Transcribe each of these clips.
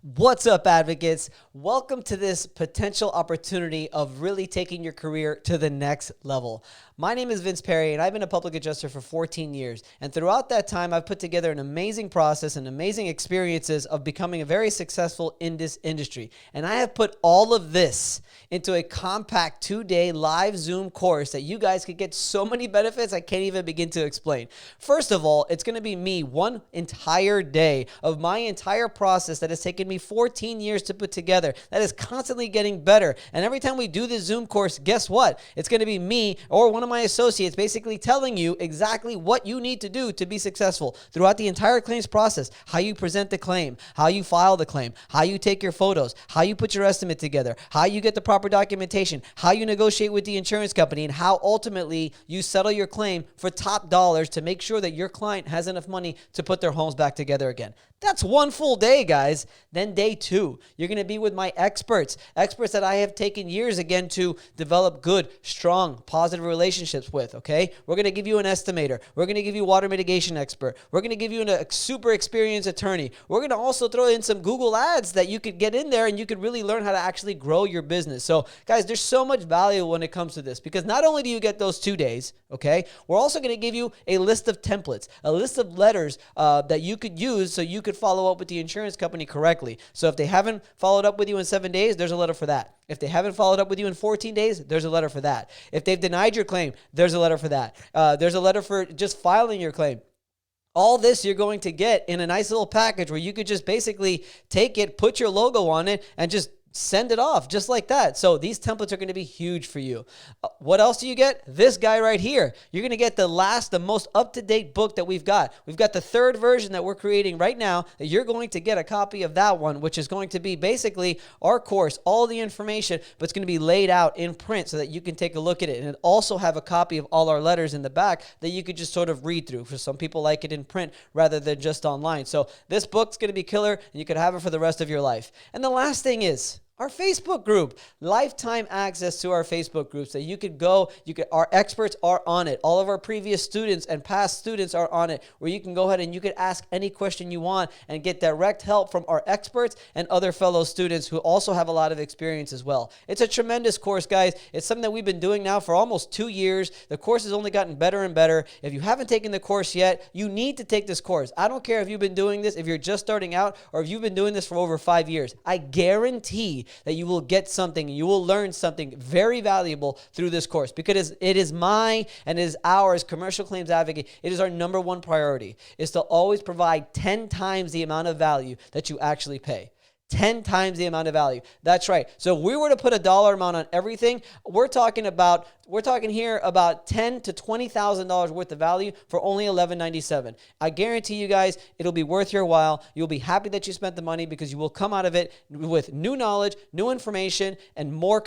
What's up, advocates? Welcome to this potential opportunity of really taking your career to the next level. My name is Vince Perry, and I've been a public adjuster for 14 years. And throughout that time, I've put together an amazing process and amazing experiences of becoming very successful in this industry. And I have put all of this into a compact 2-day live Zoom course that you guys could get so many benefits I can't even begin to explain. First of all, it's going to be me one entire day of my entire process that has taken me 14 years to put together. That is constantly getting better. And every time we do this Zoom course, guess what? It's going to be me or one of my associates basically telling you exactly what you need to do to be successful throughout the entire claims process. How you present the claim, how you file the claim, how you take your photos, how you put your estimate together, how you get the proper documentation, how you negotiate with the insurance company, and how ultimately you settle your claim for top dollars to make sure that your client has enough money to put their homes back together again. That's one full day, guys. Then day 2, you're going to be with my experts that I have taken years again to develop good, strong, positive relationships with, okay? We're going to give you an estimator. We're going to give you a water mitigation expert. We're going to give you a super experienced attorney. We're going to also throw in some Google ads that you could get in there and you could really learn how to actually grow your business. So, guys, there's so much value when it comes to this because not only do you get those 2 days, okay, we're also going to give you a list of templates, a list of letters that you could use so you could follow up with the insurance company correctly. So if they haven't followed up with you in 7 days, there's a letter for that. If they haven't followed up with you in 14 days, there's a letter for that. If they've denied your claim, there's a letter for that. There's a letter for just filing your claim. All this you're going to get in a nice little package where you could just basically take it, put your logo on it, and just send it off just like that. So these templates are going to be huge for you. What else do you get? This guy right here. You're going to get the most up-to-date book that we've got. We've got the 3rd version that we're creating right now that you're going to get a copy of that one, which is going to be basically our course, all the information, but it's going to be laid out in print so that you can take a look at it. And it also have a copy of all our letters in the back that you could just sort of read through. For some people like it in print rather than just online. So this book's going to be killer and you could have it for the rest of your life. And the last thing is our Facebook group, lifetime access to our Facebook groups that you could go, our experts are on it. All of our previous students and past students are on it, where you can go ahead and you could ask any question you want and get direct help from our experts and other fellow students who also have a lot of experience as well. It's a tremendous course, guys. It's something that we've been doing now for almost 2 years. The course has only gotten better and better. If you haven't taken the course yet, you need to take this course. I don't care if you've been doing this, if you're just starting out, or if you've been doing this for over 5 years. I guarantee that you will get something, you will learn something very valuable through this course because it is my and it is ours, Commercial Claims Advocate. It is our number one priority, is to always provide 10 times the amount of value that you actually pay. 10 times the amount of value. That's right. So if we were to put a dollar amount on everything, we're talking here about $10,000 to $20,000 worth of value for only $11.97. I guarantee you guys, it'll be worth your while. You'll be happy that you spent the money because you will come out of it with new knowledge, new information, and more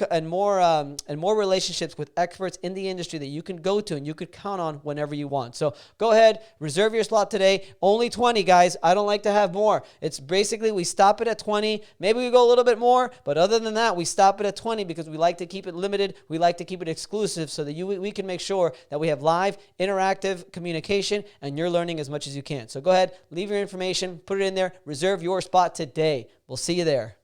relationships with experts in the industry that you can go to and you could count on whenever you want. So go ahead, reserve your slot today. Only 20, guys. I don't like to have more. It's basically we stop it at 20. Maybe we go a little bit more, but other than that, we stop it at 20 because we like to keep it limited. We like to keep it exclusive so that we can make sure that we have live, interactive communication and you're learning as much as you can. So go ahead, leave your information, put it in there, reserve your spot today. We'll see you there.